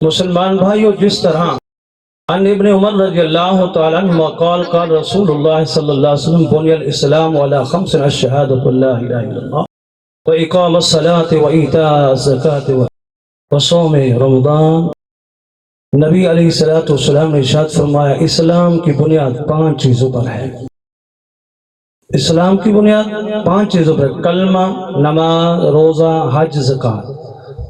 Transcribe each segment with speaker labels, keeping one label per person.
Speaker 1: مسلمان بھائیو، جس طرح عن ابن عمر رضی اللہ تعالیٰ عنہ قال قال رسول اللہ صلی اللہ علیہ وسلم بنی الاسلام علی خمس الشہادۃ لا الہ الا اللہ واقام الصلاۃ وایتاء الزکاۃ وصوم رمضان۔ نبی علیہ السلام نے ارشاد فرمایا اسلام کی بنیاد 5 چیزوں پر ہے۔ اسلام کی بنیاد 5 چیزوں پر، کلمہ، نماز، روزہ، حج، زکوٰۃ،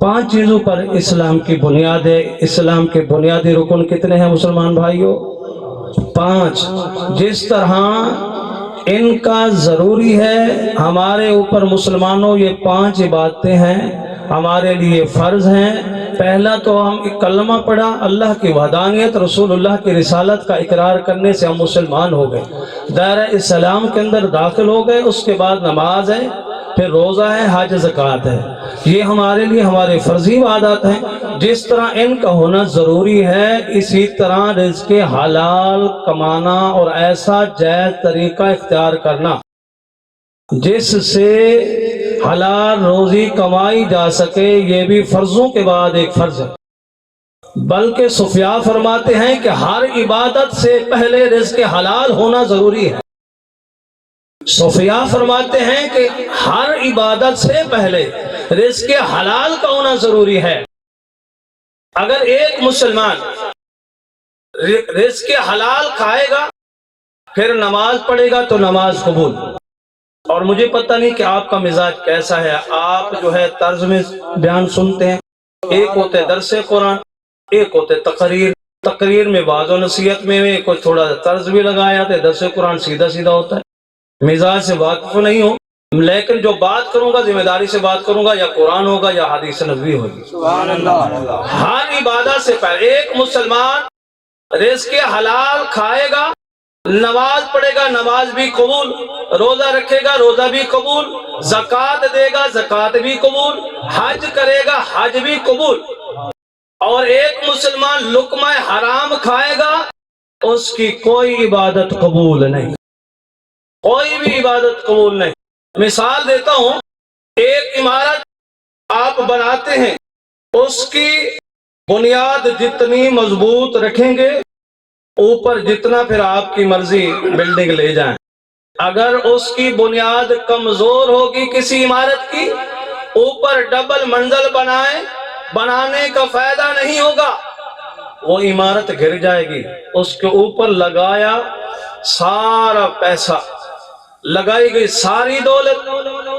Speaker 1: 5 چیزوں پر اسلام کی بنیاد ہے۔ اسلام کے بنیادی رکن کتنے ہیں مسلمان بھائیوں؟ 5۔ جس طرح ان کا ضروری ہے ہمارے اوپر مسلمانوں، یہ 5 عبادتیں ہیں ہمارے لیے فرض ہیں۔ پہلا تو ہم کلمہ پڑھا، اللہ کی وحدانیت، رسول اللہ کی رسالت کا اقرار کرنے سے ہم مسلمان ہو گئے، دائرہ اسلام کے اندر داخل ہو گئے۔ اس کے بعد نماز ہے، پھر روزہ ہے، حج، زکوٰۃ ہے۔ یہ ہمارے لیے ہمارے فرضی عبادات ہیں۔ جس طرح ان کا ہونا ضروری ہے، اسی طرح رزق حلال کمانا اور ایسا جائز طریقہ اختیار کرنا جس سے حلال روزی کمائی جا سکے، یہ بھی فرضوں کے بعد ایک فرض ہے۔ بلکہ صوفیاء فرماتے ہیں کہ ہر عبادت سے پہلے رزق حلال ہونا ضروری ہے۔ صوفیاء فرماتے ہیں کہ ہر عبادت سے پہلے رزق حلال کا ہونا ضروری ہے۔ اگر ایک مسلمان رزق حلال کھائے گا پھر نماز پڑھے گا تو نماز قبول۔ اور مجھے پتہ نہیں کہ آپ کا مزاج کیسا ہے، آپ جو ہے طرز میں بیان سنتے ہیں، ایک ہوتے درس قرآن، ایک ہوتے تقریر میں بعض و نصیحت میں کچھ تھوڑا طرز بھی لگایا جاتا ہے، درس قرآن سیدھا سیدھا ہوتا ہے۔ مزاج سے واقف نہیں ہو، لیکن جو بات کروں گا ذمہ داری سے بات کروں گا، یا قرآن ہوگا یا حدیث نبوی ہوگی۔ سبحان اللہ۔ ہر عبادت سے پہلے ایک مسلمان رزق حلال کھائے گا، نماز پڑھے گا، نماز بھی قبول، روزہ رکھے گا، روزہ بھی قبول، زکوٰۃ دے گا، زکوٰۃ بھی قبول، حج کرے گا، حج بھی قبول۔ اور ایک مسلمان لقمہ حرام کھائے گا، اس کی کوئی عبادت قبول نہیں، کوئی بھی عبادت قبول نہیں۔ مثال دیتا ہوں، ایک عمارت آپ بناتے ہیں، اس کی بنیاد جتنی مضبوط رکھیں گے، اوپر جتنا پھر آپ کی مرضی بلڈنگ لے جائیں۔ اگر اس کی بنیاد کمزور ہوگی کسی عمارت کی، اوپر ڈبل منزل بنانے کا فائدہ نہیں ہوگا، وہ عمارت گر جائے گی۔ اس کے اوپر لگایا سارا پیسہ، لگائی گئی ساری دولت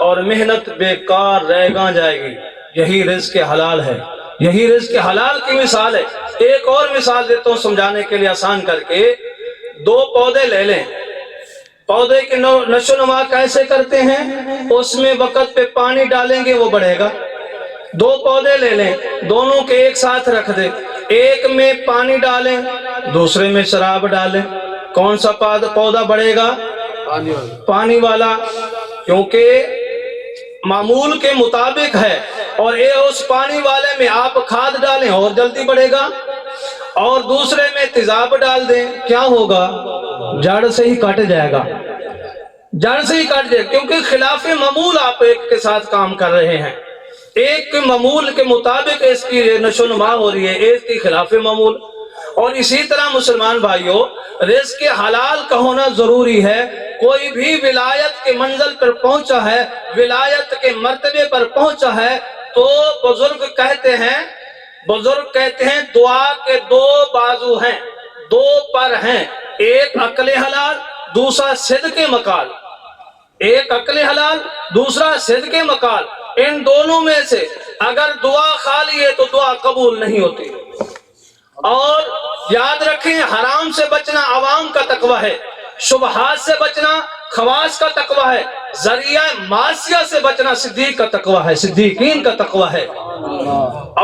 Speaker 1: اور محنت بیکار رہ جائے گی۔ یہی رزق حلال ہے، یہی رزق حلال کی مثال ہے۔ ایک اور مثال دیتا ہوں سمجھانے کے لیے آسان کر کے۔ 2 پودے لے لیں، پودے کی نشو نما کیسے کرتے ہیں؟ اس میں وقت پہ پانی ڈالیں گے وہ بڑھے گا۔ 2 پودے لے لیں، دونوں کے ایک ساتھ رکھ دیں، ایک میں پانی ڈالیں، دوسرے میں شراب ڈالیں، کون سا پودا بڑھے گا؟ پانی والا، کیونکہ معمول کے مطابق ہے۔ اور اس پانی والے میں آپ کھاد ڈالیں اور جلدی بڑھے گا، اور دوسرے میں تیزاب ڈال دیں، کیا ہوگا؟ جڑ سے ہی کٹ جائے گا، جڑ سے ہی کٹ جائے گا، کیونکہ خلاف معمول آپ ایک کے ساتھ کام کر رہے ہیں۔ ایک معمول کے مطابق اس کی نشو نما ہو رہی ہے، ایک کی خلاف معمول۔ اور اسی طرح مسلمان بھائیوں، رزق حلال کا ہونا ضروری ہے۔ کوئی بھی ولایت کے منزل پر پہنچا ہے، ولایت کے مرتبے پر پہنچا ہے، تو بزرگ کہتے ہیں دعا کے 2 بازو ہیں، 2 پر ہیں، ایک عقل حلال، دوسرا صدق مقال۔ ایک عقل حلال، دوسرا صدق مقال۔ ان دونوں میں سے اگر دعا خالی ہے تو دعا قبول نہیں ہوتی۔ اور یاد رکھیں، حرام سے بچنا عوام کا تقوی ہے، شبہات سے بچنا خواص کا تقوی ہے، ذریعہ معصیت سے بچنا صدیق کا تقوی ہے، صدیقین کا تقوی ہے۔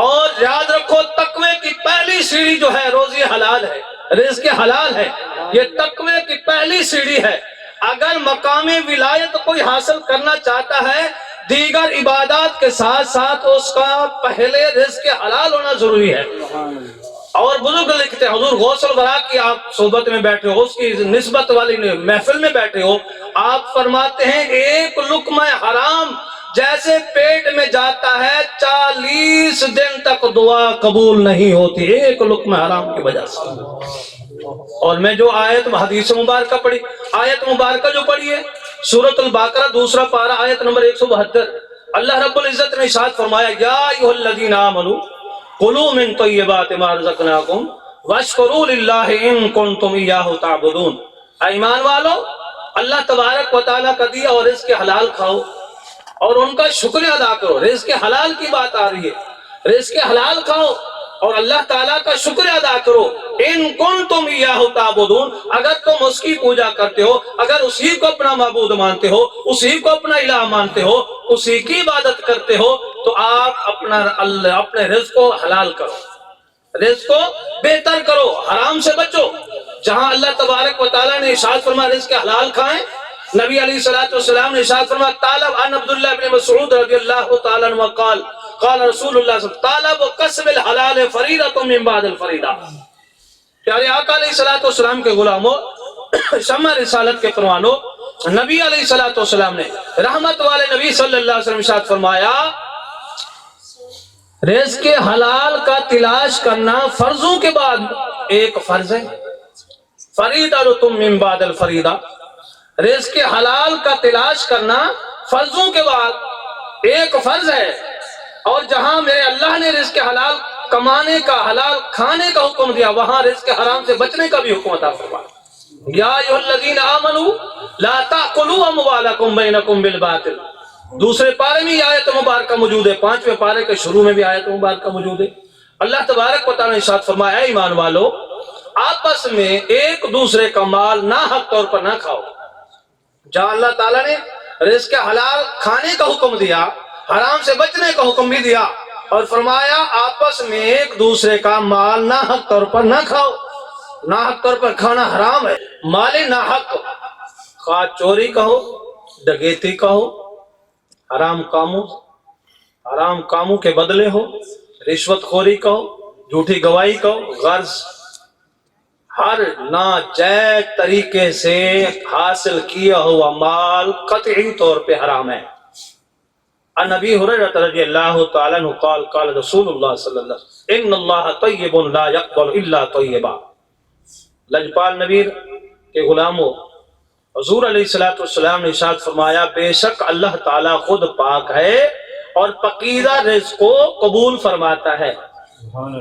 Speaker 1: اور یاد رکھو، تقوی کی پہلی سیڑھی جو ہے روزی حلال ہے، رزق حلال ہے، یہ تقوی کی پہلی سیڑھی ہے۔ اگر مقام ولایت کوئی حاصل کرنا چاہتا ہے، دیگر عبادات کے ساتھ ساتھ اس کا پہلے رزق حلال ہونا ضروری ہے۔ اور بزرگ لکھتے ہیں، حضور غوث الورا کی آپ صحبت میں بیٹھے ہو، اس کی نسبت والی محفل میں بیٹھے ہو، آپ فرماتے ہیں ایک لقمہ حرام جیسے پیٹ میں جاتا ہے 40 دن تک دعا قبول نہیں ہوتی ایک لقمہ حرام کی وجہ سے۔ اور میں جو آیت حدیث مبارکہ پڑھی، آیت مبارکہ جو پڑھی ہے سورۃ البقرہ دوسرا پارہ آیت نمبر 172، اللہ رب العزت نے ارشاد فرمایا یا ایھا الذین آمنوا کلوا من طیبات ما رزقناکم واشکروا للہ ان کنتم ایاہ تعبدون۔ اے ایمان والو، اللہ تبارک و تعالیٰ کا دیا اور رزق حلال کھاؤ اور ان کا شکر ادا کرو۔ رزق حلال کی بات آ رہی ہے، رزق حلال کھاؤ اور اللہ تعالیٰ کا شکر ادا کرو۔ ان کنتم ایاہ تعبدون، اگر تم اس کی پوجا کرتے ہو، اگر اسی کو اپنا معبود مانتے ہو، اسی کو اپنا الہ مانتے ہو، اسی کی عبادت کرتے ہو، تو آپ اپنے رزق کو حلال کرو، رزق کو بہتر کرو، حرام سے بچو۔ جہاں اللہ تبارک و تعالیٰ نے ارشاد فرمایا رزق حلال کھائیں، نبی علیہ الصلوۃ والسلام نے ارشاد فرمایا طالب عن عبداللہ بن مسعود رضی اللہ تعالیٰ عنہ قال قال رسول اللہ صلی اللہ علیہ وسلم طالب کسب الحلال فریضۃ من بعد الفریضہ۔ پیارے آقا علیہ الصلوۃ والسلام کے غلاموں، شمع رسالت کے پروانوں، نبی علیہ الصلوۃ والسلام نے رحمت والے نبی صلی اللہ علیہ وسلم ارشاد فرمایا رزق حلال کا تلاش کرنا فرضوں کے بعد ایک فرض ہے، فریضۃ من بعد الفریضہ۔ رزق حلال کا تلاش کرنا فرضوں کے بعد ایک فرض ہے، اور جہاں میرے اللہ نے رزق حلال کمانے کا، حلال کھانے کا حکم دیا، وہاں رزق حرام سے بچنے کا بھی حکم عطا فرمایا۔ یا ایھا الذین آمنوا لا تأکلوا اموالکم بینکم بالباطل۔ دوسرے پارے میں یہ آیت مبارکہ موجود ہے، 5ویں پارے کے شروع میں بھی آیت مبارکہ موجود ہے۔ اللہ تبارک و تعالیٰ نے ارشاد فرمایا اے ایمان والو، آپس میں ایک دوسرے کا مال ناحق طور پر نہ کھاؤ۔ جہاں اللہ تعالیٰ نے رزق حلال کھانے کا حکم دیا، حرام سے بچنے کا حکم بھی دیا، اور فرمایا آپس میں ایک دوسرے کا مال ناحق طور پر نہ کھاؤ۔ ناحق طور پر کھانا حرام ہے۔ مال ناحق، خواہ چوری کا ہو، ڈکیتی کا ہو، حرام کاموں کے بدلے ہو، رشوت خوری کا ہو، جھوٹی گواہی کا ہو، غرض ہر ناجائز طریقے سے حاصل کیا ہوا مال قطعی طور پہ حرام ہے۔ عن ابی ہریرہ رضی اللہ تعالیٰ عنہ قال قال رسول اللہ صلی اللہ علیہ وسلم ان اللہ طیب لا یقبل الا طیبا۔ لجپال نبی کے غلاموں، حضور علیہ الصلوۃ والسلام نے ارشاد فرمایا بے شک اللہ تعالیٰ خود پاک ہے اور پاکیزہ رزق کو قبول فرماتا ہے۔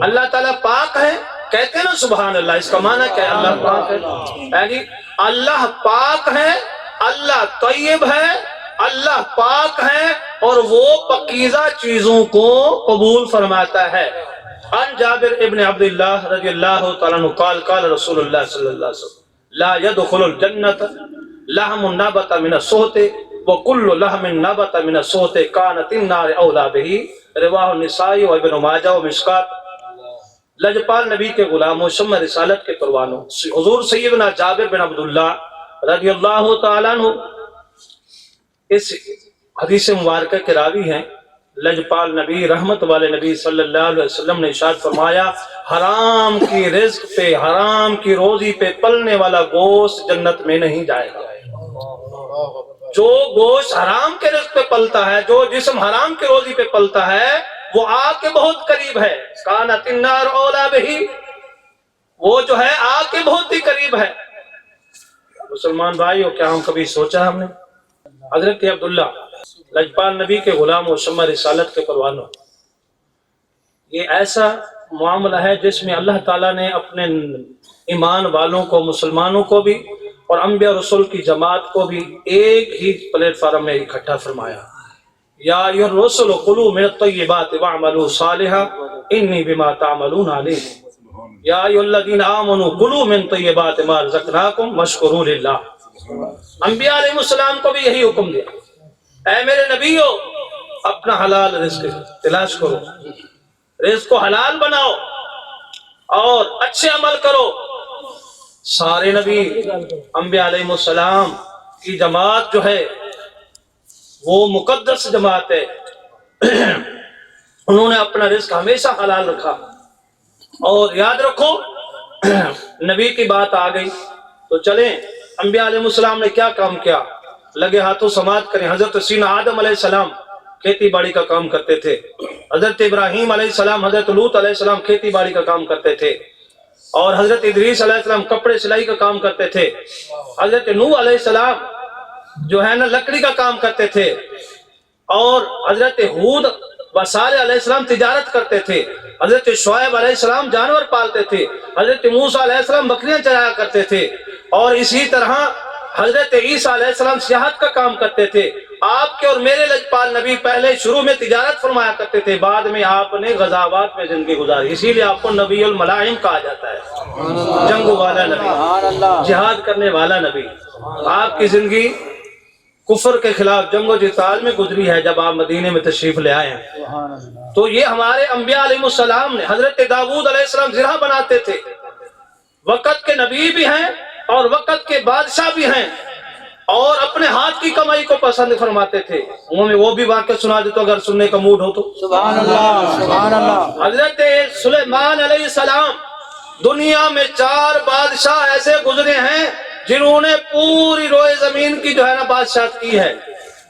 Speaker 1: اللہ تعالیٰ پاک ہے، کہتے ہیں نا سبحان اللہ، اس کا معنی کیا ہے؟ اللہ پاک ہے، یعنی اللہ پاک ہے، اللہ طیب ہے، اللہ پاک ہے اور وہ پاکیزہ چیزوں کو قبول فرماتا ہے۔ عن جابر ابن عبداللہ رضی اللہ تعالیٰ عنہ قال قال رسول اللہ صلی اللہ علیہ وسلم لا يدخل الجنت لحم نبت من السحت وكل لحم نبت من السحت كانت النار اولى به رواہ النسائی و ابن ماجہ و مشکات۔ لجپال نبی کے غلاموں، شمع رسالت کے پروانوں، حضور سیدنا جابر بن عبداللہ رضی اللہ تعالیٰ عنہ اس حدیث مبارکہ کے راوی ہیں۔ لجپال نبی، رحمت والے نبی صلی اللہ علیہ وسلم نے ارشاد فرمایا حرام کی رزق پہ، حرام کی روزی پہ پلنے والا گوشت جنت میں نہیں جائے گا۔ جو گوشت حرام کے رزق پہ پلتا ہے، جو جسم حرام کی روزی پہ پلتا ہے، وہ آگ کے بہت قریب ہے۔ کانت النار اولی بہ، وہ جو ہے آگ کے بہت ہی قریب ہے۔ مسلمان بھائیو، کیا ہم کبھی سوچا ہم نے؟ حضرت عبداللہ لجپال نبی کے غلام و شمع رسالت کے پروانوں، یہ ایسا معاملہ ہے جس میں اللہ تعالیٰ نے اپنے ایمان والوں کو، مسلمانوں کو بھی اور انبیاء رسول کی جماعت کو بھی ایک ہی پلیٹ فارم میں اکٹھا فرمایا۔ یا ایھا الرسل کلوا من الطیبات واعملوا صالحا انی بما تعملون علیم۔ یا ایھا الذین آمنوا کلوا من طیبات ما رزقناکم واشکروا للہ۔ انبیاء علیہ السلام کو بھی یہی حکم دیا، اے میرے نبیو اپنا حلال رزق تلاش کرو، رزق کو حلال بناؤ اور اچھے عمل کرو۔ سارے نبی، انبیاء علیہ السلام کی جماعت جو ہے وہ مقدس جماعت ہے، انہوں نے اپنا رزق ہمیشہ حلال رکھا۔ اور یاد رکھو نبی کی بات آ گئی تو چلیں، انبیاء علیہ السلام نے کیا کام کیا، لگے ہاتھوں سماعت کریں۔ حضرت سیدنا آدم علیہ السلام کھیتی باڑی کا کام کرتے تھے. حضرت ابراہیم علیہ السلام، حضرت لوط علیہ السلام کھیتی باڑی کا کام کرتے تھے، اور حضرت ادریس علیہ السلام کپڑے سلائی کا کام کرتے تھے. حضرت نوح علیہ السلام جو ہے نا لکڑی کا کام کرتے تھے، اور حضرت ہود و صالح علیہ السلام تجارت کرتے تھے. حضرت شعیب علیہ السلام جانور پالتے تھے. حضرت موسیٰ علیہ السلام بکریاں چرایا کرتے تھے. اور اسی طرح حضرت عیسیٰ علیہ السلام سیاحت کا کام کرتے تھے. آپ کے اور میرے لجپال نبی پہلے شروع میں تجارت فرمایا کرتے تھے، بعد میں آپ نے غزوات میں زندگی گزاری، اسی لیے آپ کو نبی الملاحم کہا جاتا ہے، جنگوں والا نبی، جہاد کرنے والا نبی. آپ کی زندگی کفر کے خلاف جنگ و جدال میں گزری ہے جب آپ مدینے میں تشریف لے آئے ہیں. تو یہ ہمارے انبیاء علیہ السلام نے، حضرت داؤد علیہ السلام زرہ بناتے تھے، وقت کے نبی بھی ہیں اور وقت کے بادشاہ بھی ہیں، اور اپنے ہاتھ کی کمائی کو پسند فرماتے تھے. وہ بھی واقعہ سنا دے تو اگر سننے کا موڈ ہو تو.
Speaker 2: سبحان اللہ، سبحان اللہ.
Speaker 1: حضرت سلیمان علیہ السلام، دنیا میں 4 بادشاہ ایسے گزرے ہیں جنہوں نے پوری روئے زمین کی جو ہے نا بادشاہت کی ہے.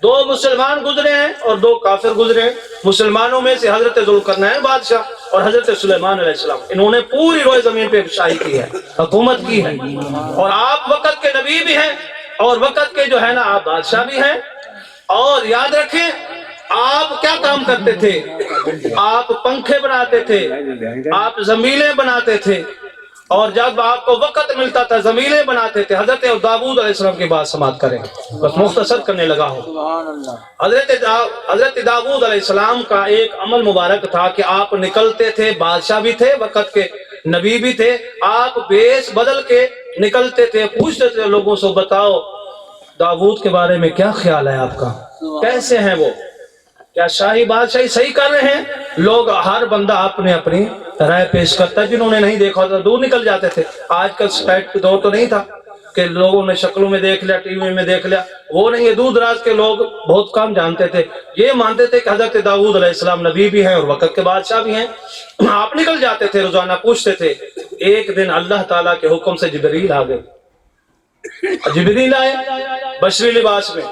Speaker 1: 2 مسلمان گزرے ہیں اور 2 کافر گزرے ہیں. مسلمانوں میں سے حضرت ذوالقرنین بادشاہ اور حضرت سلیمان علیہ السلام، انہوں نے پوری روئے زمین پہ شاہی کی ہے، حکومت کی ہے. اور آپ وقت کے نبی بھی ہیں اور وقت کے جو ہے نا آپ بادشاہ بھی ہیں. اور یاد رکھیں آپ کیا کام کرتے تھے، آپ پنکھے بناتے تھے، آپ زمینیں بناتے تھے، اور جب آپ کو وقت ملتا تھا زمینیں بناتے تھے. حضرت داؤد علیہ السلام کی بات سماعت کریں، بس مختصر کرنے لگا ہوں. حضرت داؤد علیہ السلام کا ایک عمل مبارک تھا کہ آپ نکلتے تھے، بادشاہ بھی تھے، وقت کے نبی بھی تھے. آپ بیس بدل کے نکلتے تھے، پوچھتے تھے لوگوں سے بتاؤ داؤد کے بارے میں کیا خیال ہے آپ کا، کیسے ہیں وہ، کیا شاہی بادشاہی صحیح کر رہے ہیں. لوگ ہر بندہ اپنے اپنی رائے پیش کرتا ہے، جنہوں نے نہیں دیکھا ہوتا دور نکل جاتے تھے. آج کل سپیٹ کے دور تو نہیں تھا کہ لوگوں نے شکلوں میں دیکھ لیا، ٹی وی میں دیکھ لیا، وہ نہیں ہے. دور دراز کے لوگ بہت کم جانتے تھے، یہ مانتے تھے کہ حضرت داؤد علیہ السلام نبی بھی ہیں اور وقت کے بادشاہ بھی ہیں. آپ نکل جاتے تھے، روزانہ پوچھتے تھے. ایک دن اللہ تعالیٰ کے حکم سے جبریل آ گئے. جبریل آئے بشری لباس میں.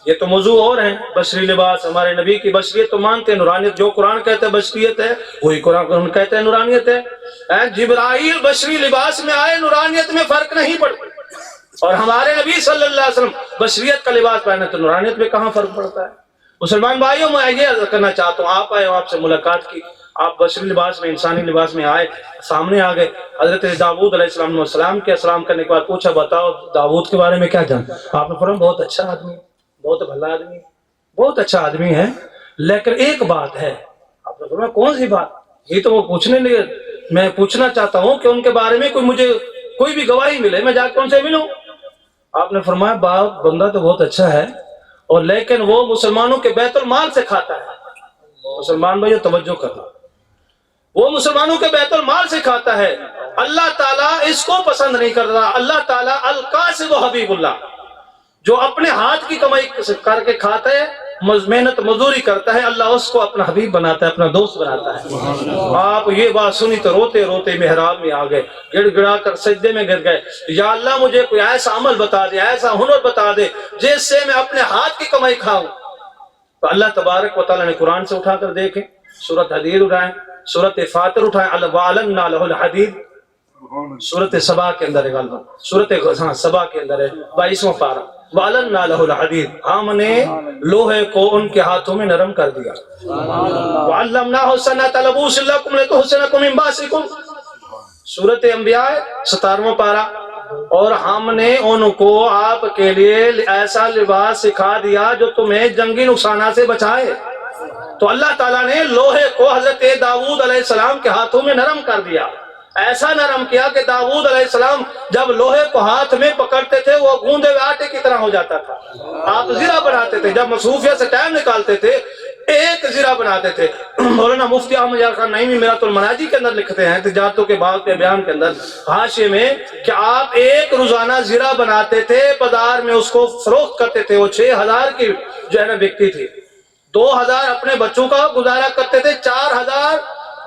Speaker 1: یہ تو موضوع اور ہیں، بشری لباس، ہمارے نبی کی بشریت تو مانتے ہیں، نورانیت جو قرآن کہتے ہیں بشریت ہے وہی قرآن کہتے ہیں نورانیت ہے. جبرائیل بشری لباس میں آئے، نورانیت میں فرق نہیں پڑتا. اور ہمارے نبی صلی اللہ علیہ وسلم بشریت کا لباس پہنے تو نورانیت میں کہاں فرق پڑتا ہے. مسلمان بھائیوں میں یہ عرض کرنا چاہتا ہوں، آپ آئے، آپ سے ملاقات کی، آپ بشری لباس میں، انسانی لباس میں آئے، سامنے آ گئے. حضرت داؤد علیہ السلام کے سلام کرنے کے بعد پوچھا بتاؤ داؤد کے بارے میں کیا جانتے. آپ نے فرمایا بہت اچھا آدمی، بہت بھلا آدمی، بہت اچھا آدمی ہے، لیکن ایک بات ہے. آپ نے فرمایا کون سی بات. یہ تو وہ پوچھنے لگے، میں پوچھنا چاہتا ہوں کہ ان کے بارے میں مجھے کوئی بھی گواہی ملے، میں جا کے ان سے ملوں. آپ نے فرمایا بندہ تو بہت اچھا ہے، اور لیکن وہ مسلمانوں کے بیت المال سے کھاتا ہے. مسلمان بھائی توجہ کرنا، وہ مسلمانوں کے بیت المال سے کھاتا ہے. اللہ تعالیٰ اس کو پسند نہیں کر رہا. اللہ تعالیٰ القاسب حبیب اللہ، جو اپنے ہاتھ کی کمائی کر کے کھاتا ہے، محنت مزدوری کرتا ہے، اللہ اس کو اپنا حبیب بناتا ہے، اپنا دوست بناتا ہے. آپ یہ بات سنی تو روتے روتے محراب میں آ گئے، گڑ گڑا کر سجدے میں گر گئے. یا اللہ مجھے کوئی ایسا عمل بتا دے، ایسا ہنر بتا دے جس سے میں اپنے ہاتھ کی کمائی کھاؤں. تو اللہ تبارک و تعالیٰ نے قرآن سے اٹھا کر دیکھیں، سورۃ حدید اٹھائیں، سورۃ فاطر اٹھائیں، وَأَلَنَّا لَهُ الْحَدِيدَ، سورۃ سبا کے اندر ہے، سورۃ سبا کے اندر ہے 22واں پارہ. وَأَلَنَّا لَهُ الْحَدِيدَ، ہم نے لوہے کو ان کے ہاتھوں میں نرم کر دیا. وَعَلَّمْنَاهُ صَنْعَةَ لَبُوسٍ لَكُمْ لِتُحْصِنَكُم مِّن بَأْسِكُمْ، سورۃ انبیاء 17واں پارہ. اور ہم نے ان کو آپ کے لیے ایسا لباس سکھا دیا جو تمہیں جنگی نقصانات سے بچائے. تو اللہ تعالیٰ نے لوہے کو حضرت داؤد علیہ السلام کے ہاتھوں میں نرم کر دیا. ایسا نرم کیا کہ داؤد علیہ السلام جب لوہے کو ہاتھ میں پکڑتے تھے وہ گوندے ہوئے آٹے کی طرح ہو جاتا تھا. آپ زرہ بناتے تھے، جب مصروفیت سے ٹائم نکالتے تھے ایک زرہ بناتے تھے. مولانا مفتی احمد یار خان نعیمی میرات المناجی کے اندر لکھتے ہیں تجارتوں کے باغ کے بیان کے اندر حاشیے میں کہ آپ ایک روزانہ زرہ بناتے تھے، بازار میں اس کو فروخت کرتے تھے. وہ 6000 کی جو ہے نا بکتی تھی. 2000 اپنے بچوں کا گزارا کرتے تھے، 4000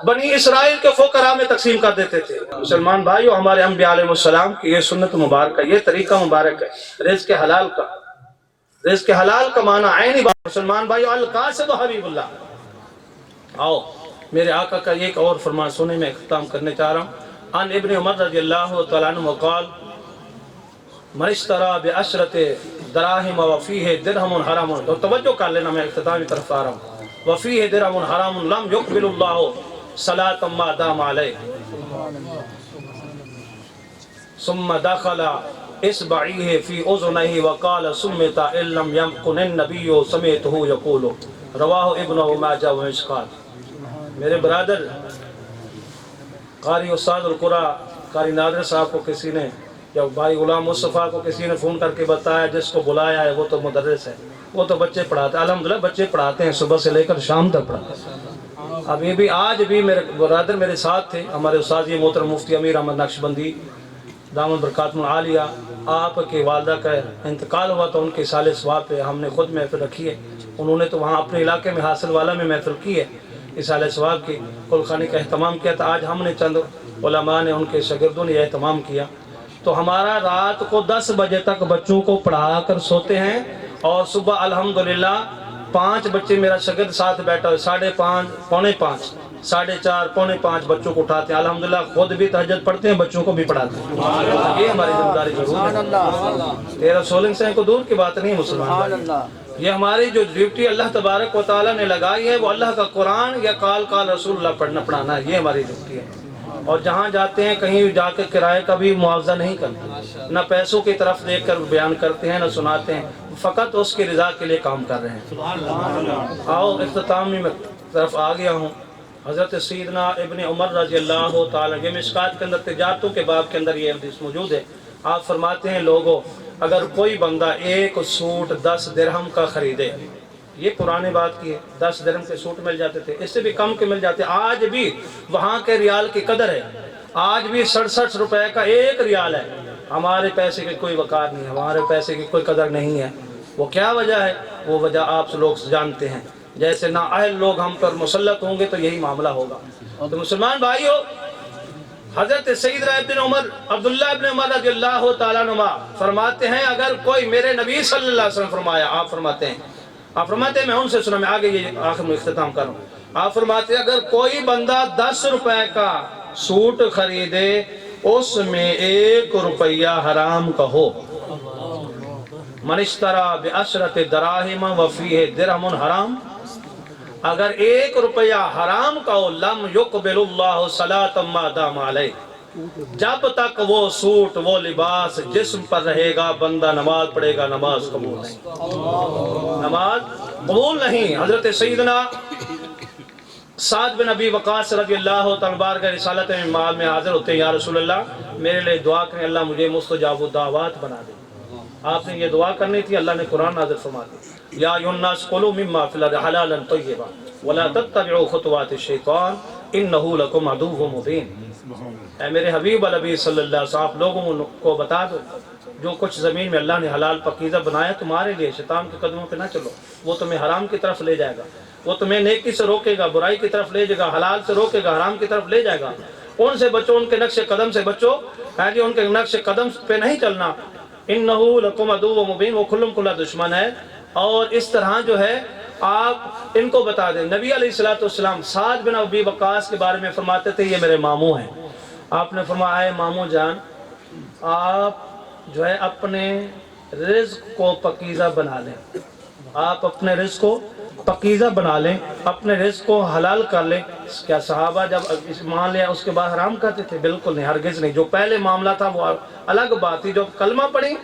Speaker 1: بنی اسرائیل کے فقراء میں تقسیم کر دیتے تھے. مسلمان بھائیو، ہمارے انبیاء علیہ السلام کی یہ سنت مبارک ہے، یہ طریقہ مبارک ہے رزق حلال کا. رزق حلال کمانا عینی بات. مسلمان بھائی القاسد حبیب اللہ. آؤ میرے آقا کا ایک اور فرمان سنے میں اختتام کرنے چاہ رہا ہوں. ان ابن عمر رضی اللہ تعالیٰ عنہ قال من اشترى بعشرة دراهم وفيه درهم حرام. تو توجہ کر لینا میں اختتامی طرف آ رہا ہوں. وفيه درهم حرام لم يقبل الله صلاة ما دام عليه. ثم دخل اصبعيه في اذنيه وقال سمت ان لم يكن النبي سمعته يقول. رواه ابن ماجہ ومشکات. میرے برادر قاری استاد القرآن قاری نادر صاحب کو کسی نے یا بھائی غلام مصطفیٰ کو کسی نے فون کر کے بتایا جس کو بلایا ہے وہ تو مدرس ہے, وہ تو بچے پڑھاتے ہیں. الحمدللہ بچے پڑھاتے ہیں, صبح سے لے کر شام تک پڑھاتے ہیں. اب یہ بھی آج بھی میرے برادر میرے ساتھ تھے. ہمارے استاد یہ محترم مفتی امیر احمد نقشبندی دامن برکاتہم العالیہ, آپ کے والدہ کا انتقال ہوا تو ان کے سال ثواب پہ ہم نے خود محفل رکھی ہے. انہوں نے تو وہاں اپنے علاقے میں حاصل والا میں محفل کی ہے, سال ثواب کی کلخانی کا اہتمام کیا تھا. آج ہم نے چند علماء نے ان کے شاگردوں نے یہ اہتمام کیا. تو ہمارا رات کو 10 بجے تک بچوں کو پڑھا کر سوتے ہیں اور صبح الحمدللہ 5 بچے میرا شاگرد ساتھ بیٹھا ہے, 5:30 پونے 5 4:30 پونے 5 بچوں کو اٹھاتے ہیں. الحمدللہ خود بھی تہجد پڑھتے ہیں, بچوں کو بھی پڑھاتے ہیں. یہ ہماری ذمہ داری ضرور ہے. تیرا سولنگ سے کو دور کی بات نہیں مسلمان. یہ ہماری جو ڈیوٹی اللہ تبارک و تعالیٰ نے لگائی ہے وہ اللہ کا قرآن یا قال رسول اللہ پڑھنا پڑھانا ہے, یہ ہماری ڈیوٹی ہے. اور جہاں جاتے ہیں کہیں جا کے کرائے کا بھی معاوضہ نہیں کرتے, نہ پیسوں کی طرف دیکھ کر بیان کرتے ہیں نہ سناتے ہیں, فقط اس کی رضا کے لیے کام کر رہے ہیں. آؤ اختتامی میں طرف آ گیا ہوں. حضرت سیدنا ابن عمر رضی اللہ تعالیٰ, یہ مشکات کے اندر تجارتوں کے باب کے اندر یہ حدیث موجود ہے. آپ فرماتے ہیں لوگوں اگر کوئی بندہ ایک سوٹ 10 درہم کا خریدے, یہ پرانی بات کی ہے, 10 درہم کے سوٹ مل جاتے تھے, اس سے بھی کم کے مل جاتے. آج بھی وہاں کے ریال کی قدر ہے, آج بھی 67 روپے کا 1 ریال ہے. ہمارے پیسے کی کوئی وقار نہیں ہے, ہمارے پیسے کی کوئی قدر نہیں ہے. وہ کیا وجہ ہے؟ وہ وجہ آپ لوگ جانتے ہیں. جیسے نااہل لوگ ہم پر مسلط ہوں گے تو یہی معاملہ ہوگا. تو مسلمان بھائیو, حضرت سیدنا ابن عمر عبداللہ ابن عمر رضی اللہ تعالیٰ عنہ فرماتے ہیں اگر کوئی میرے نبی صلی اللہ علیہ وسلم فرمایا, آپ فرماتے ہیں میں ان سے سنا, میں آگے یہ آخر میں اختتام کروں. آپ فرماتے ہیں اگر کوئی بندہ 10 روپے کا سوٹ خریدے اس میں 1 روپیہ حرام کا ہو. من اشترى بعشرة دراهم وفيه درهم حرام, اگر 1 روپیہ حرام کا ہو لم يقبل الله صلاة ما دام عليه, جب تک وہ سوٹ وہ لباس جسم پر رہے گا بندہ نماز پڑھے گا, نماز قبول نہیں, نماز قبول نہیں. حضرت سیدنا سعد بن ابی وقاص رضی اللہ تعالیٰ کا رسالت میں حاضر ہوتے ہیں, یا رسول اللہ میرے لئے دعا کریں, اللہ مجھے مستجاب الدعوات بنا دے. آپ نے یہ دعا کرنی تھی, اللہ نے قرآن نازل فرما دی, یا ایھا الناس کلوا مما فی الارض حلالا طیبا ولا تتبعوا خطوات الشیطان انہ لکم عدو مبین. اے میرے حبیب النبی صلی اللہ علیہ وسلم, آپ لوگوں کو بتا دو جو کچھ زمین میں اللہ نے حلال پاکیزہ بنایا تمہارے لیے, شیطان کے قدموں پہ نہ چلو, وہ تمہیں حرام کی طرف لے جائے گا, وہ تمہیں نیکی سے روکے گا, برائی کی طرف لے جائے گا, حلال سے روکے گا, حرام کی طرف لے جائے گا. ان سے بچو, ان کے نقش قدم سے بچو, ان کے نقش قدم پہ نہیں چلنا. انہو لکم عدو مبین, وہ کھلم کھلا دشمن ہے. اور اس طرح جو ہے آپ ان کو بتا دیں. نبی علیہ السلام سعد بن ابی وقاص کے بارے میں فرماتے تھے یہ میرے ماموں ہیں. آپ نے فرمایا اے ماموں جان, آپ جو ہے اپنے رزق کو پاکیزہ بنا لیں, آپ اپنے رزق کو پاکیزہ بنا لیں, اپنے رزق کو حلال کر لیں. کیا صحابہ جب مان لیا اس کے بعد حرام کرتے تھے؟ بالکل نہیں, ہرگز نہیں. جو پہلے معاملہ تھا وہ الگ بات تھی. جو کلمہ پڑھی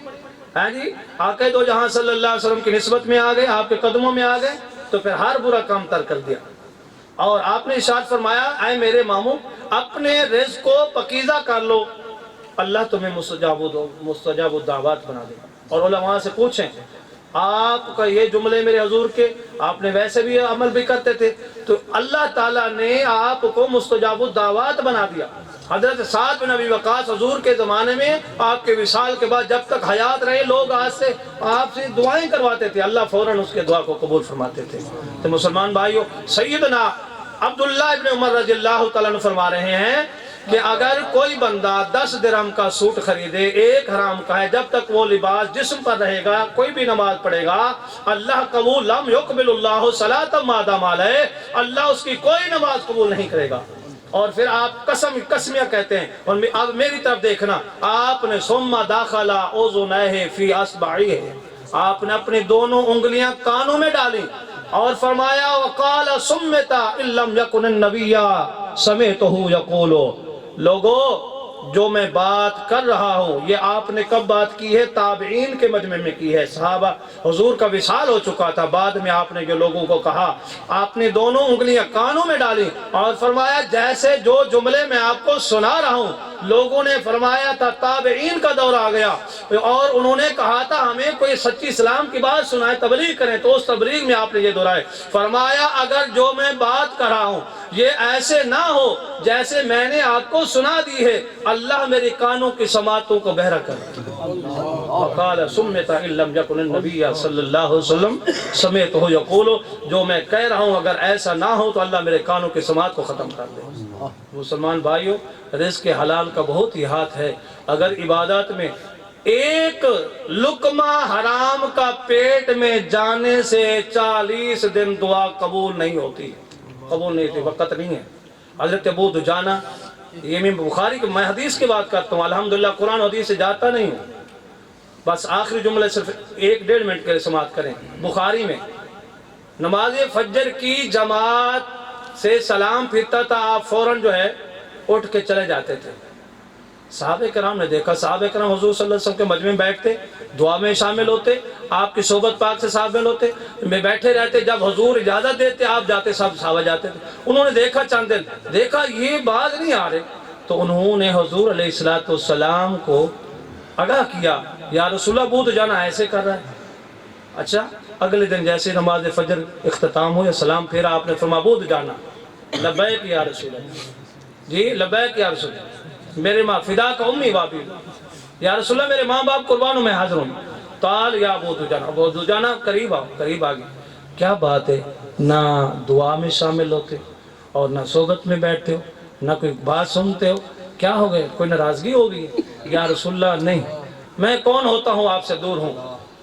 Speaker 1: آقا دو جہاں صلی اللہ علیہ وسلم کی نسبت میں آ گئے, آپ کے قدموں میں آ گئے, تو پھر ہر برا کام ترک کر دیا. اور آپ نے ارشاد فرمایا اے میرے ماموں اپنے رزق کو پاکیزہ کر لو, اللہ تمہیں مستجاب الدعوات بنا دے. اور علماء سے پوچھیں, آپ کا یہ جملے میرے حضور کے, آپ نے ویسے بھی عمل بھی کرتے تھے, تو اللہ تعالیٰ نے آپ کو مستجاب الدعوات بنا دیا. حضرت سعد بن ابی وقاص حضور کے زمانے میں آپ کے وصال کے بعد جب تک حیات رہے لوگ آج سے آپ سے دعائیں کرواتے تھے, اللہ فوراً اس کے دعا کو قبول فرماتے تھے. تو مسلمان بھائیو, سیدنا عبداللہ ابن عمر رضی اللہ تعالیٰ عنہ فرما رہے ہیں کہ اگر کوئی بندہ 10 درہم کا سوٹ خریدے، 1 حرام کا ہے، جب تک وہ لباس جسم پر رہے گا کوئی بھی نماز پڑھے گا اللہ قبول لم یقبل اللہ صلاۃ ما دام علیہ، اللہ اس کی کوئی نماز قبول نہیں کرے گا۔ اور پھر آپ قسمیہ کہتے ہیں، اور اب میری طرف دیکھنا، آپ نے ثم داخل اذنیہ فی اصبعیہ، آپ نے اپنی دونوں انگلیاں کانوں میں ڈالیں اور فرمایا وقال سمت ان لم یکن النبی سمعتہ یقول، لوگو جو میں بات کر رہا ہوں یہ آپ نے کب بات کی ہے؟ تابعین کے مجمع میں کی ہے، صحابہ حضور کا وصال ہو چکا تھا، بعد میں آپ نے جو لوگوں کو کہا، آپ نے دونوں انگلیاں کانوں میں ڈالی اور فرمایا جیسے جو جملے میں آپ کو سنا رہا ہوں، لوگوں نے فرمایا تھا تابعین کا دور آ گیا اور انہوں نے کہا تھا ہمیں کوئی سچی اسلام کی بات سنائے، تبلیغ کریں، تو اس تبلیغ میں آپ نے یہ دہرائے، فرمایا اگر جو میں بات کر رہا ہوں یہ ایسے نہ ہو جیسے میں نے آپ کو سنا دی ہے، اللہ میرے کانوں کی سماعتوں کو بہرا کر۔ وقال سمت ان لم یکن النبی صلی اللہ علیہ وسلم سمعتہ یقول، جو میں کہہ رہا ہوں اگر ایسا نہ ہو تو اللہ میرے کانوں کی سماعت کو ختم کر دے۔ مسلمان بھائیوں، رزق حلال کا بہت ہی ہاتھ ہے، اگر عبادت میں ایک لقمہ حرام کا پیٹ میں جانے سے 40 دن دعا قبول نہیں ہوتی، قبول نہیں ہوتی، وقت نہیں ہے۔ حضرت ابو دجانہ، یہ میں بخاری کی میں حدیث کی بات کرتا ہوں، الحمدللہ قرآن و حدیث سے جاتا نہیں ہوں، بس آخری جملے صرف 1-1.5 منٹ کے لیے سماعت کریں۔ بخاری میں نماز فجر کی جماعت سے سلام پھرتا تھا، آپ فوراً جو ہے اٹھ کے چلے جاتے تھے۔ صحابہ کرام نے دیکھا، صحابہ کرام حضور صلی اللہ علیہ وسلم کے مجمع میں بیٹھتے، دعا میں شامل ہوتے، آپ کی صحبت پاک سے شامل ہوتے، میں بیٹھے رہتے، جب حضور اجازت دیتے آپ جاتے، سب صحابہ جاتے تھے۔ انہوں نے دیکھا چند دن، دیکھا یہ باز نہیں آ رہے، تو انہوں نے حضور علیہ السلام کو آگاہ کیا، یا رسول اللہ ابو دجانہ ایسے کر رہا ہے۔ اچھا، اگلے دن جیسے نماز فجر اختتام ہو یا سلام پھیرا، آپ نے فرمایا ابو دجانہ لبیک یا رسول اللہ، جی لبیک یا رسول اللہ، میرے ماں فدا کا امی بابی، یا رسول اللہ میرے ماں باپ قربانوں میں حاضر ہوں، تعال یا ابو دجانہ، ابو دجانہ قریب آؤ، قریب آگئے، کیا بات ہے، نہ دعا میں شامل ہوتے اور نہ صحبت میں بیٹھتے ہو، نہ کوئی بات سنتے ہو، کیا ہو گئے، کوئی ناراضگی ہو گئی؟ یا رسول اللہ نہیں، میں کون ہوتا ہوں آپ سے دور ہوں،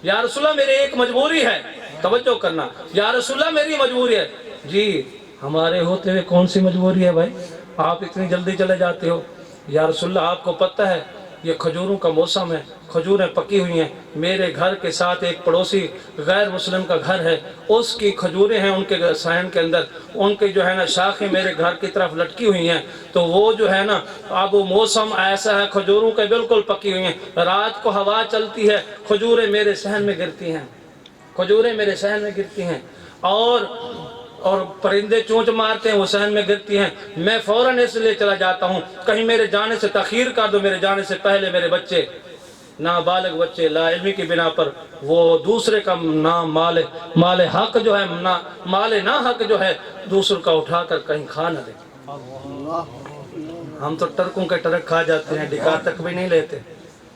Speaker 1: یا رسول اللہ میری ایک مجبوری ہے، توجہ کرنا، یا رسول اللہ میری مجبوری ہے، جی ہمارے ہوتے ہوئے کون سی مجبوری ہے بھائی، آپ اتنی جلدی چلے جاتے ہو؟ یا رسول اللہ آپ کو پتہ ہے یہ کھجوروں کا موسم ہے، کھجوریں پکی ہوئی ہیں، میرے گھر کے ساتھ ایک پڑوسی غیر مسلم کا گھر ہے، اس کی کھجوریں ہیں ان کے صحن کے اندر، ان کے جو ہے نا شاخیں میرے گھر کی طرف لٹکی ہوئی ہیں، تو وہ جو ہے نا اب وہ موسم ایسا ہے کھجوروں کے بالکل پکی ہوئی ہیں، رات کو ہوا چلتی ہے کھجوریں میرے صحن میں گرتی ہیں، کھجوریں میرے صحن میں گرتی ہیں، اور پرندے چونچ مارتے ہیں وہ صحن میں گرتی ہیں، میں فوراً اس لیے چلا جاتا ہوں کہیں میرے جانے سے تاخیر کر دو، میرے جانے سے پہلے میرے بچے نابالغ بچے لا علمی کی بنا پر وہ دوسرے کا نام مال حق جو ہے مال نہ حق جو ہے دوسروں کا اٹھا کر کہیں کھا نہ دے۔ ہم تو ٹرکوں کے ٹرک کھا جاتے ہیں، ڈکار تک بھی نہیں لیتے،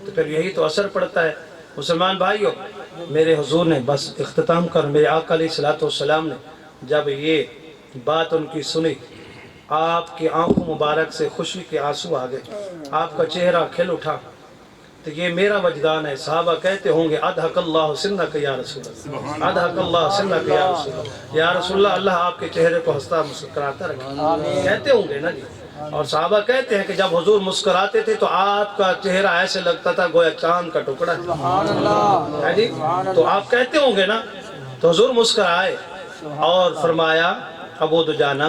Speaker 1: تو پھر یہی تو اثر پڑتا ہے۔ مسلمان بھائیو، میرے حضور نے بس اختتام کر، میرے آقا علیہ السلام نے جب یہ بات ان کی سنی، آپ کی آنکھوں مبارک سے خوشی کے آنسو آ گئے، آپ کا چہرہ کھل اٹھا، تو یہ میرا وجدان ہے۔ صحابہ کہتے ہوں گے اضحک اللہ سنک یا رسول اللہ، اضحک اللہ سنک یا رسول اللہ، یا رسول اللہ اللہ آپ کے چہرے کو ہنستا مسکراتا رکھے، کہتے ہوں گے نا جی۔ اور صحابہ کہتے ہیں کہ جب حضور مسکراتے تھے تو آپ کا چہرہ ایسے لگتا تھا گویا چاند کا ٹکڑا ہے جی، تو آپ کہتے ہوں گے نا، تو حضور مسکرائے اور فرمایا ابو دجانہ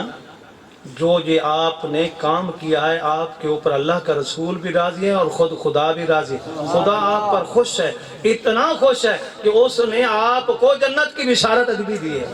Speaker 1: جو یہ آپ نے کام کیا ہے آپ کے اوپر اللہ کا رسول بھی راضی ہے اور خود خدا بھی راضی ہے، خدا آپ پر خوش ہے، اتنا خوش ہے کہ اس نے آپ کو جنت کی بشارت بھی دی ہے،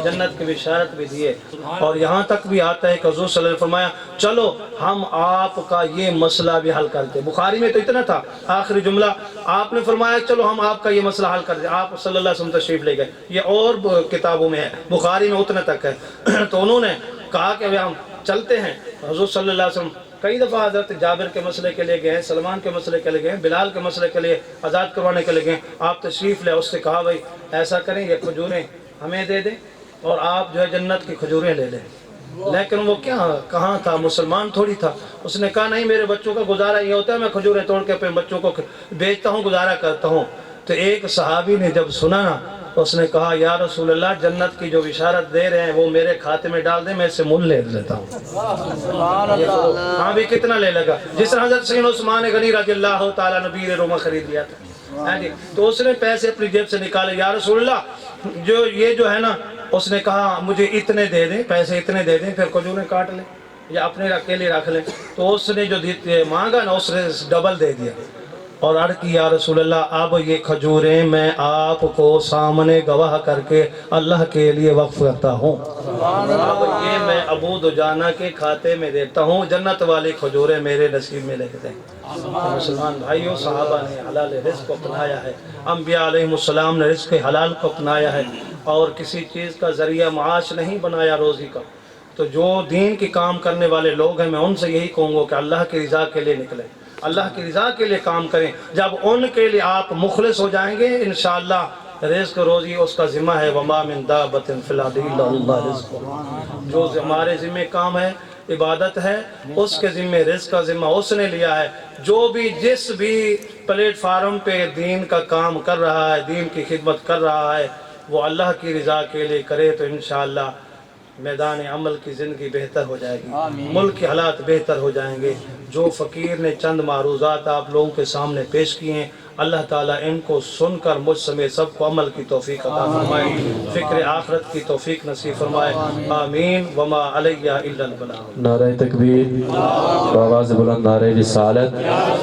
Speaker 1: جنت کی بشارت بھی دی ہے۔ اور یہاں تک بھی آتا ہے کہ حضور صلی اللہ علیہ وسلم نے فرمایا چلو ہم آپ کا یہ مسئلہ بھی حل کرتے، بخاری میں تو اتنا تھا، آخری جملہ آپ نے فرمایا چلو ہم آپ کا یہ مسئلہ حل کرتے، آپ صلی اللہ علیہ وسلم تشریف لے گئے، یہ اور کتابوں میں ہے، بخاری میں اتنا تک ہے۔ تو انہوں نے کہا کہ ہم چلتے ہیں، حضور صلی اللہ علیہ وسلم کئی دفعہ حضرت جابر کے مسئلے کے لیے گئے ہیں، سلمان کے مسئلے کے لیے گئے ہیں، بلال کے مسئلے کے لیے آزاد کروانے کے لیے گئے ہیں، آپ تشریف لے، اس سے کہا بھائی ایسا کریں یہ کھجوریں ہمیں دے دیں اور آپ جو ہے جنت کی کھجوریں لے لیں، لیکن وہ کہاں تھا، مسلمان تھوڑی تھا. اس نے کہا نہیں میرے بچوں کا گزارا یہ ہوتا ہے، میں کھجوریں توڑ کے اپنے بچوں کو بیچتا ہوں، گزارا کرتا ہوں. تو ایک صحابی نے جب سنا نا تو اس نے کہا یا رسول اللہ جنت کی جو بشارت دے رہے ہیں وہ میرے کھاتے میں ڈال دیں، میں اس سے مول لے لیتا ہوں. ہاں بھی کتنا لے لگا، جس طرح حضرت سیدنا عثمان غنی رضی اللہ تعالیٰ نبی روما خرید لیا تھا. تو اس نے پیسے اپنی جیب سے نکالے، یا رسول اللہ یہ جو ہے نا، اس نے کہا مجھے اتنے دے دیں، پیسے اتنے دے دیں، پھر کھجوریں کاٹ لیں یا اپنے اکیلے رکھ لیں. تو اس نے جو مانگا نا اس نے ڈبل دے دیا اور عرض کی یا رسول اللہ اب یہ کھجوریں میں آپ کو سامنے گواہ کر کے اللہ کے لیے وقف کرتا ہوں، اب یہ میں ابو دجانہ کے کھاتے میں دیتا ہوں، جنت والی کھجوریں میرے نصیب میں لکھ دیں. مسلمان بھائیوں، صحابہ نے حلال رزق کو اپنایا ہے، انبیاء علیہ السلام نے رزق حلال کو اپنایا ہے اور کسی چیز کا ذریعہ معاش نہیں بنایا روزی کا. تو جو دین کی کام کرنے والے لوگ ہیں میں ان سے یہی کہوں گا کہ اللہ کی رضا کے لیے نکلیں، اللہ کی رضا کے لیے کام کریں. جب ان کے لیے آپ مخلص ہو جائیں گے انشاءاللہ رزق روزی اس کا ذمہ ہے. وما من دابۃ فی الارض الا اللہ رزقها، جو ہمارے ذمہ کام ہے عبادت ہے اس کے ذمہ رزق کا ذمہ اس نے لیا ہے. جو بھی جس بھی پلیٹ فارم پہ دین کا کام کر رہا ہے، دین کی خدمت کر رہا ہے، وہ اللہ کی رضا کے لیے کرے تو انشاءاللہ میدان عمل کی زندگی بہتر ہو جائے گی، ملک کے حالات بہتر ہو جائیں گے. جو فقیر نے چند معروضات آپ لوگوں کے سامنے پیش کیے ہیں، اللہ تعالیٰ ان کو سن کر مجھ سمیت سب کو عمل کی توفیق عطا فرمائے، فکر آخرت کی توفیق نصیب فرمائے. آمین. وما علیہ الا البلاغ.
Speaker 3: نعرہ تکبیر، آواز بلند نعرہ رسالت.